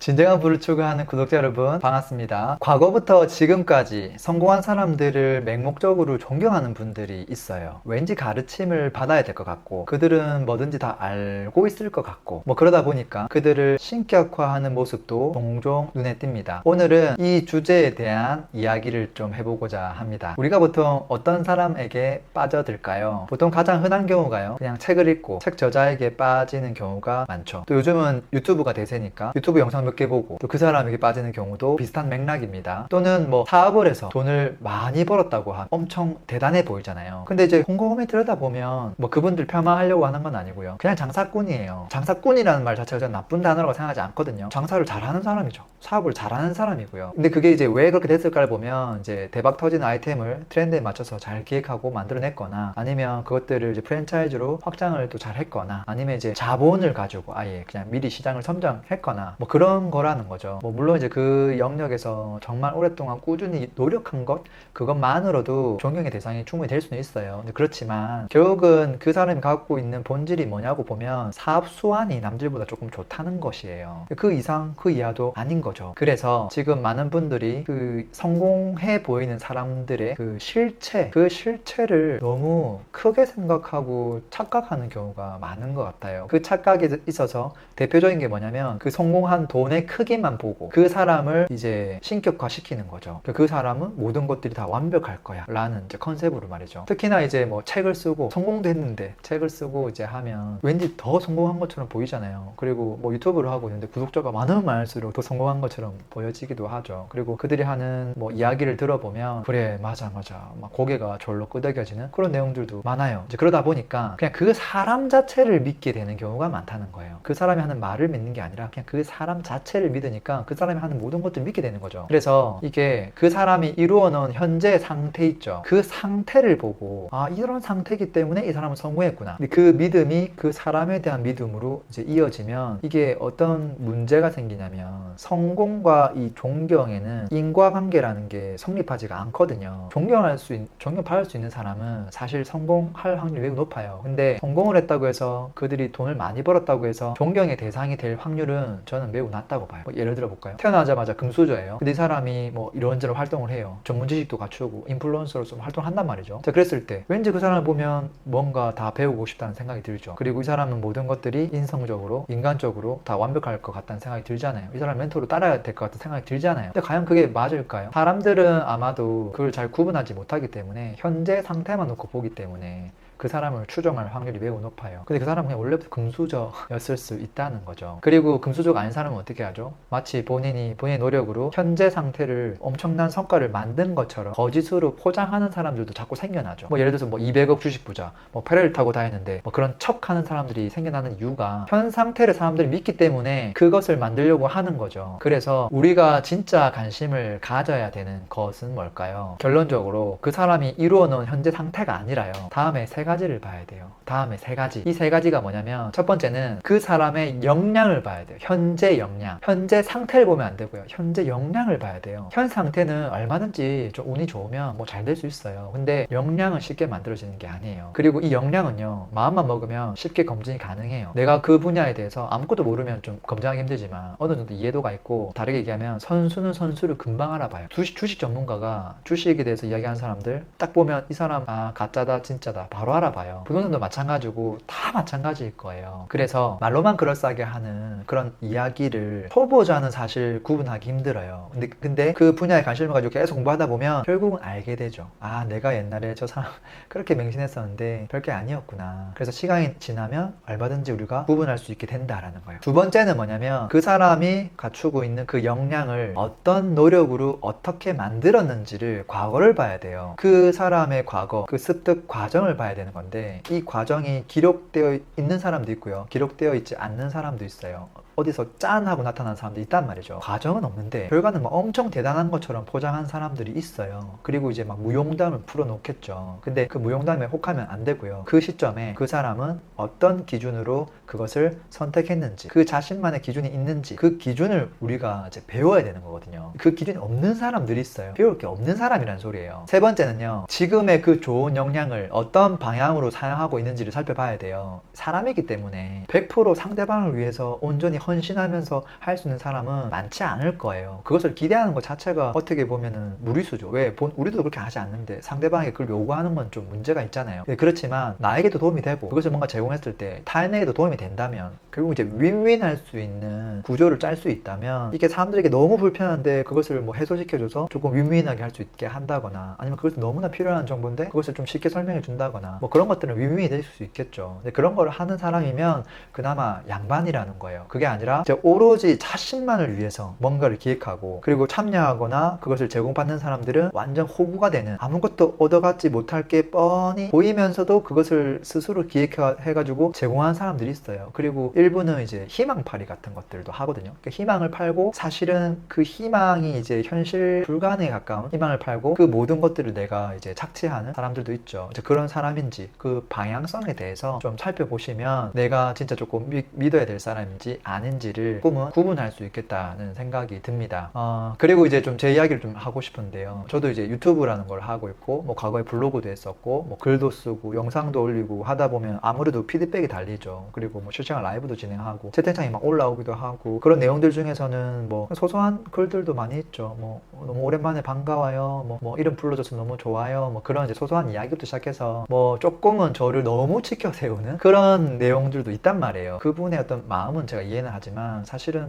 진정한 부를 추구하는 구독자 여러분 반갑습니다. 과거부터 지금까지 성공한 사람들을 맹목적으로 존경하는 분들이 있어요. 왠지 가르침을 받아야 될 것 같고 그들은 뭐든지 다 알고 있을 것 같고 그러다 보니까 그들을 신격화하는 모습도 종종 눈에 띕니다. 오늘은 이 주제에 대한 이야기를 좀 해보고자 합니다. 우리가 보통 어떤 사람에게 빠져들까요? 보통 가장 흔한 경우가요, 그냥 책을 읽고 책 저자에게 빠지는 경우가 많죠. 또 요즘은 유튜브가 대세니까 유튜브 영상 몇 개 보고 또 그 사람에게 빠지는 경우도 비슷한 맥락입니다. 또는 사업을 해서 돈을 많이 벌었다고 하면 엄청 대단해 보이잖아요. 근데 이제 곰곰이 들여다보면 그분들 폄하하려고 하는 건 아니고요, 그냥 장사꾼이에요. 장사꾼이라는 말 자체가 저는 나쁜 단어라고 생각하지 않거든요. 장사를 잘하는 사람이죠. 사업을 잘하는 사람이고요. 근데 그게 이제 왜 그렇게 됐을까를 보면 이제 대박 터지는 아이템을 트렌드에 맞춰서 잘 기획하고 만들어냈거나, 아니면 그것들을 이제 프랜차이즈로 확장을 또 잘 했거나, 아니면 이제 자본을 가지고 아예 그냥 미리 시장을 선점했거나 그런 거라는 거죠. 물론 이제 그 영역에서 정말 오랫동안 꾸준히 노력한 것, 그것만으로도 존경의 대상이 충분히 될 수는 있어요. 근데 그렇지만 결국은 그 사람이 갖고 있는 본질이 뭐냐고 보면 사업 수완이 남들보다 조금 좋다는 것이에요. 그 이상 그 이하도 아닌 거죠. 그래서 지금 많은 분들이 그 성공해 보이는 사람들의 그 실체를 너무 크게 생각하고 착각하는 경우가 많은 것 같아요. 그 착각에 있어서 대표적인 게 뭐냐면, 그 성공한 돈의 크기만 보고 그 사람을 이제 신격화시키는 거죠. 그 사람은 모든 것들이 다 완벽할 거야 라는 이제 컨셉으로 말이죠. 특히나 이제 책을 쓰고 성공도 했는데 책을 쓰고 이제 하면 왠지 더 성공한 것처럼 보이잖아요. 그리고 유튜브를 하고 있는데 구독자가 많으면 많을수록 더 성공한 것처럼 보여지기도 하죠. 그리고 그들이 하는 이야기를 들어보면 그래 맞아 막 고개가 절로 끄덕여지는 그런 내용들도 많아요. 이제 그러다 보니까 그냥 그 사람 자체를 믿게 되는 경우가 많다는 거예요. 그 사람이 하는 말을 믿는 게 아니라 그냥 그 사람 자체를 믿으니까 그 사람이 하는 모든 것들을 믿게 되는 거죠. 그래서 이게 그 사람이 이루어 놓은 현재 상태 있죠. 그 상태를 보고 이런 상태이기 때문에 이 사람은 성공했구나. 근데 그 믿음이 그 사람에 대한 믿음으로 이제 이어지면 이게 어떤 문제가 생기냐면, 성공과 이 존경에는 인과관계라는 게 성립하지가 않거든요. 존경받을 수 있는 사람은 사실 성공할 확률이 매우 높아요. 근데 성공을 했다고 해서 그들이 돈을 많이 벌었다고 해서 존경의 대상이 될 확률은 저는 매우 낮다고 봐요. 예를 들어 볼까요? 태어나자마자 금수저예요. 근데 이 사람이 이런저런 활동을 해요. 전문 지식도 갖추고 인플루언서로서 활동을 한단 말이죠. 자, 그랬을 때 왠지 그 사람을 보면 뭔가 다 배우고 싶다는 생각이 들죠. 그리고 이 사람은 모든 것들이 인성적으로 인간적으로 다 완벽할 것 같다는 생각이 들잖아요. 이 사람 멘토로 따라야 될 것 같은 생각이 들잖아요. 근데 과연 그게 맞을까요? 사람들은 아마도 그걸 잘 구분하지 못하기 때문에 현재 상태만 놓고 보기 때문에 그 사람을 추정할 확률이 매우 높아요. 근데 그 사람은 그냥 원래부터 금수저였을 수 있다는 거죠. 그리고 금수저가 아닌 사람은 어떻게 하죠? 마치 본인의 노력으로 현재 상태를 엄청난 성과를 만든 것처럼 거짓으로 포장하는 사람들도 자꾸 생겨나죠. 예를 들어서 200억 주식 부자, 페레를 타고 다니는데 그런 척하는 사람들이 생겨나는 이유가 현 상태를 사람들이 믿기 때문에 그것을 만들려고 하는 거죠. 그래서 우리가 진짜 관심을 가져야 되는 것은 뭘까요? 결론적으로 그 사람이 이루어 놓은 현재 상태가 아니라요, 다음에 세 가지를 봐야 돼요. 다음에 세 가지. 이 세 가지가 뭐냐면, 첫 번째는 그 사람의 역량을 봐야 돼요. 현재 역량. 현재 상태를 보면 안 되고요. 현재 역량을 봐야 돼요. 현 상태는 얼마든지 좀 운이 좋으면 잘 될 수 있어요. 근데 역량은 쉽게 만들어지는 게 아니에요. 그리고 이 역량은요, 마음만 먹으면 쉽게 검증이 가능해요. 내가 그 분야에 대해서 아무것도 모르면 좀 검증하기 힘들지만 어느 정도 이해도가 있고, 다르게 얘기하면 선수는 선수를 금방 알아봐요. 주식 전문가가 주식에 대해서 이야기하는 사람들 딱 보면 이 사람 가짜다 진짜다 바로 알아봐요. 부동산도 마찬가지고 다 마찬가지일 거예요. 그래서 말로만 그럴싸하게 하는 그런 이야기를 초보자는 사실 구분하기 힘들어요. 근데 그 분야에 관심을 가지고 계속 공부하다 보면 결국은 알게 되죠. 내가 옛날에 저 사람 그렇게 맹신했었는데 별게 아니었구나. 그래서 시간이 지나면 얼마든지 우리가 구분할 수 있게 된다라는 거예요. 두 번째는 뭐냐면, 그 사람이 갖추고 있는 그 역량을 어떤 노력으로 어떻게 만들었는지를 과거를 봐야 돼요. 그 사람의 과거, 그 습득 과정을 봐야 되는 건데, 이 과정이 기록되어 있는 사람도 있고요, 기록되어 있지 않는 사람도 있어요. 어디서 짠 하고 나타난 사람도 있단 말이죠. 과정은 없는데 결과는 엄청 대단한 것처럼 포장한 사람들이 있어요. 그리고 이제 무용담을 풀어놓겠죠. 근데 그 무용담에 혹하면 안 되고요. 그 시점에 그 사람은 어떤 기준으로 그것을 선택했는지, 그 자신만의 기준이 있는지, 그 기준을 우리가 이제 배워야 되는 거거든요. 그 기준이 없는 사람들이 있어요. 배울 게 없는 사람이란 소리예요. 세 번째는요, 지금의 그 좋은 역량을 어떤 방향으로 사용하고 있는지를 살펴봐야 돼요. 사람이기 때문에 100% 상대방을 위해서 온전히 헌신하면서 할 수 있는 사람은 많지 않을 거예요. 그것을 기대하는 것 자체가 어떻게 보면은 무리수죠. 왜? 우리도 그렇게 하지 않는데 상대방이 그걸 요구하는 건 좀 문제가 있잖아요. 그렇지만 나에게도 도움이 되고 그것을 뭔가 제공했을 때 타인에게도 도움이 된다면 결국 이제 윈윈 할 수 있는 구조를 짤 수 있다면 이게 사람들에게 너무 불편한데 그것을 뭐 해소시켜줘서 조금 윈윈하게 할 수 있게 한다거나 아니면 그것이 너무나 필요한 정보인데 그것을 좀 쉽게 설명해 준다거나 뭐 그런 것들은 윈윈이 될 수 있겠죠. 근데 그런 걸 하는 사람이면 그나마 양반이라는 거예요. 그게 아니라 이제 오로지 자신만을 위해서 뭔가를 기획하고 그리고 참여하거나 그것을 제공받는 사람들은 완전 호구가 되는 아무것도 얻어가지 못할 게 뻔히 보이면서도 그것을 스스로 기획해가지고 제공하는 사람들이 있어요. 그리고 일부는 이제 희망팔이 같은 것들도 하거든요. 그러니까 희망을 팔고 사실은 그 희망이 이제 현실 불가능에 가까운 희망을 팔고 그 모든 것들을 내가 이제 착취하는 사람들도 있죠. 이제 그런 사람인지 그 방향성에 대해서 좀 살펴보시면 내가 진짜 조금 믿어야 될 사람인지 아닌지를 조금은 구분할 수 있겠다는 생각이 듭니다. 그리고 이제 좀 제 이야기를 좀 하고 싶은데요. 저도 이제 유튜브라는 걸 하고 있고 뭐 과거에 블로그도 했었고 뭐 글도 쓰고 영상도 올리고 하다 보면 아무래도 피드백이 달리죠. 그리고 뭐 실시간 라이브도 진행하고 채팅창이 막 올라오기도 하고 그런 내용들 중에서는 뭐 소소한 글들도 많이 있죠. 뭐 너무 오랜만에 반가워요. 뭐 이름 불러줘서 너무 좋아요. 뭐 그런 이제 소소한 이야기부터 시작해서 뭐 조금은 저를 너무 치켜 세우는 그런 내용들도 있단 말이에요. 그분의 어떤 마음은 제가 이해는 하지만 사실은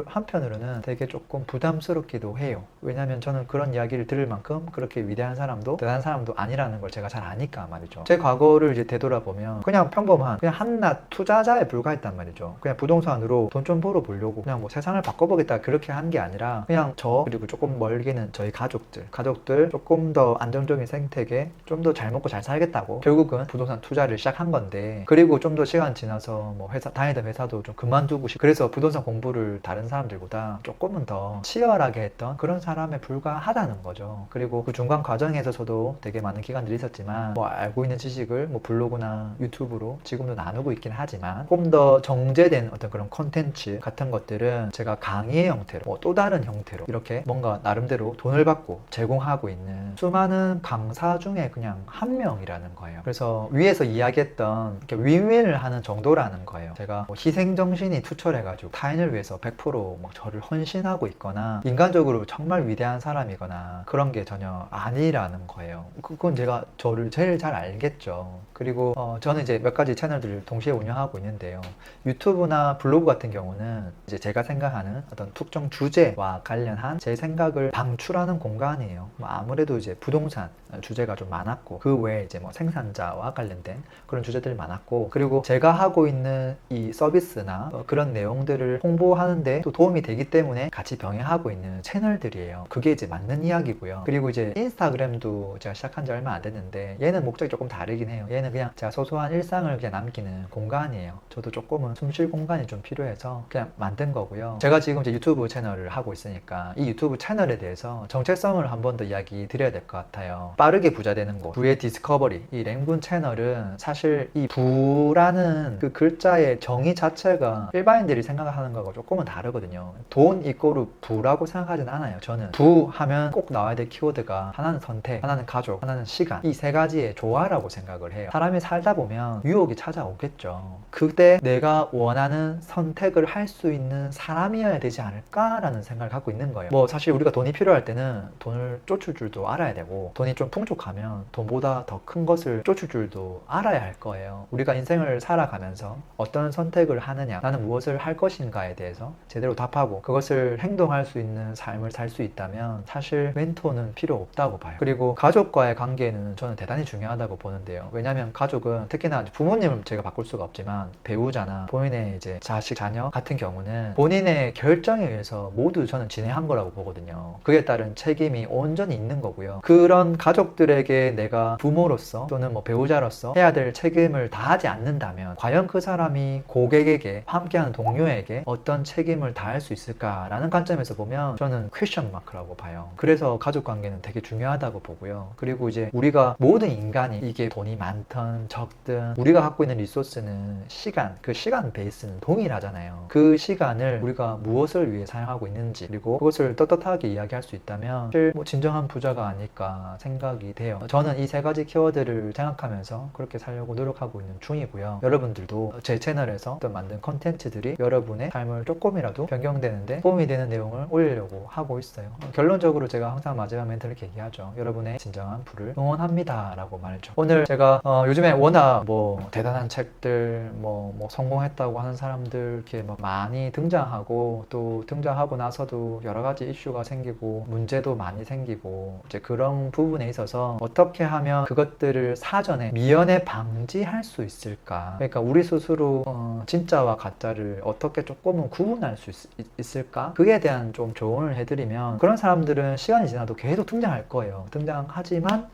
한편으로는 되게 조금 부담스럽기도 해요. 왜냐면 저는 그런 이야기를 들을 만큼 그렇게 위대한 사람도 대단한 사람도 아니라는 걸 제가 잘 아니까 말이죠. 제 과거를 이제 되돌아보면 그냥 평범한 그냥 한낱 투자자에 불과했단 말이죠. 그냥 부동산으로 돈 좀 벌어 보려고 그냥 뭐 세상을 바꿔보겠다 그렇게 한 게 아니라 그냥 저 그리고 조금 멀게는 저희 가족들 조금 더 안정적인 생태계 좀 더 잘 먹고 잘 살겠다고 결국은 부동산 투자를 시작한 건데 그리고 좀 더 시간 지나서 뭐 다니던 회사도 좀 그만두고 그래서 부동산 공부를 다른 사람들보다 조금은 더 치열하게 했던 그런 사람에 불과하다는 거죠. 그리고 그 중간 과정에서 저도 되게 많은 기간들이 있었지만 뭐 알고 있는 지식을 뭐 블로그나 유튜브로 지금도 나누고 있긴 하지만 조금 더 정제된 어떤 그런 콘텐츠 같은 것들은 제가 강의의 형태로 뭐 또 다른 형태로 이렇게 뭔가 나름대로 돈을 받고 제공하고 있는 수많은 강사 중에 그냥 한 명이라는 거예요. 그래서 위에서 이야기했던 이렇게 윈윈을 하는 정도라는 거예요. 제가 뭐 희생정신이 투철해가지고 타인을 위해서 100% 저를 헌신하고 있거나 인간적으로 정말 위대한 사람이거나 그런 게 전혀 아니라는 거예요. 그건 제가 저를 제일 잘 알겠죠. 그리고 저는 이제 몇 가지 채널들을 동시에 운영하고 있는데요. 유튜브나 블로그 같은 경우는 이제 제가 생각하는 어떤 특정 주제와 관련한 제 생각을 방출하는 공간이에요. 뭐 아무래도 이제 부동산 주제가 좀 많았고 그 외에 이제 뭐 생산자와 관련된 그런 주제들이 많았고 그리고 제가 하고 있는 이 서비스나 그런 내용들을 홍보하는데 또 도움이 되기 때문에 같이 병행하고 있는 채널들이에요. 그게 이제 맞는 이야기고요. 그리고 이제 인스타그램도 제가 시작한 지 얼마 안 됐는데 얘는 목적이 조금 다르긴 해요. 얘는 그냥 제가 소소한 일상을 그냥 남기는 공간이에요. 저도 조금은 숨 쉴 공간이 좀 필요해서 그냥 만든 거고요. 제가 지금 이제 유튜브 채널을 하고 있으니까 이 유튜브 채널에 대해서 정체성을 한 번 더 이야기 드려야 될 것 같아요. 빠르게 부자 되는 곳, 부의 디스커버리. 이 랭군 채널은 사실 이 부라는 그 글자의 정의 자체가 일반인들이 생각하는 거하고 조금은 다르거든요. 돈 이꼬르 부라고 생각하진 않아요. 저는 부 하면 꼭 나와야 될 키워드가 하나는 선택, 하나는 가족, 하나는 시간. 이 세 가지의 조화라고 생각을 해요. 사람이 살다 보면 유혹이 찾아오겠죠. 그때 내가 원하는 선택을 할 수 있는 사람이어야 되지 않을까라는 생각을 갖고 있는 거예요. 뭐 사실 우리가 돈이 필요할 때는 돈을 쫓을 줄도 알아야 되고 돈이 좀 풍족하면 돈보다 더 큰 것을 쫓을 줄도 알아야 할 거예요. 우리가 인생을 살아가면서 어떤 선택을 하느냐, 나는 무엇을 할 것인가에 대해서 제대로 답하고 그것을 행동할 수 있는 삶을 살 수 있다면 사실 멘토는 필요 없다고 봐요. 그리고 가족과의 관계는 저는 대단히 중요하다고 보는데요. 왜냐하면 가족은 특히나 부모님을 제가 바꿀 수가 없지만 배우자나 본인의 이제 자식, 자녀 같은 경우는 본인의 결정에 의해서 모두 저는 진행한 거라고 보거든요. 그에 따른 책임이 온전히 있는 거고요. 그런 가족들에게 내가 부모로서 또는 뭐 배우자로서 해야 될 책임을 다하지 않는다면 과연 그 사람이 고객에게 함께하는 동료에게 어떤 책임을 다할 수 있을까라는 관점에서 보면 저는 퀘스천 마크라고 봐요. 그래서 가족 관계는 되게 중요하다고 보고요. 그리고 이제 우리가 모든 인간이 이게 돈이 많든 적든 우리가 갖고 있는 리소스는 시간, 그 시간 베이스는 동일하잖아요. 그 시간을 우리가 무엇을 위해 사용하고 있는지 그리고 그것을 떳떳하게 이야기할 수 있다면 사실 뭐 진정한 부자가 아닐까 생각이 돼요. 저는 이 세 가지 키워드를 생각하면서 그렇게 살려고 노력하고 있는 중이고요. 여러분들도 제 채널에서 어떤 만든 컨텐츠들이 내용들이 여러분의 삶을 조금이라도 변경되는데 도움이 되는 내용을 올리려고 하고 있어요. 결론적으로 제가 항상 마지막 멘트를 이렇게 얘기하죠. 여러분의 진정한 부를 응원합니다 라고 말했죠. 오늘 제가 요즘에 워낙 뭐 대단한 책들 뭐 성공했다고 하는 사람들 이렇게 막 많이 등장하고, 또 등장하고 나서도 여러 가지 이슈가 생기고 문제도 많이 생기고, 이제 그런 부분에 있어서 어떻게 하면 그것들을 사전에 미연에 방지할 수 있을까. 그러니까 우리 스스로 진짜와 가짜를 어떻게 조금은 구분할 수 있을까? 그에 대한 좀 조언을 해드리면, 그런 사람들은 시간이 지나도 계속 등장할 거예요. 등장하지만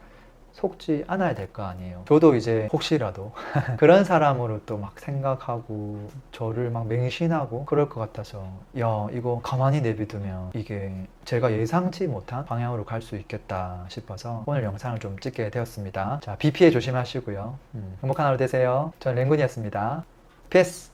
속지 않아야 될 거 아니에요. 저도 이제 혹시라도 그런 사람으로 또 막 생각하고 저를 막 맹신하고 그럴 것 같아서, 야, 이거 가만히 내비두면 이게 제가 예상치 못한 방향으로 갈 수 있겠다 싶어서 오늘 영상을 좀 찍게 되었습니다. 자, 비 피해 조심하시고요. 행복한 하루 되세요. 저는 랭군이었습니다. 피스!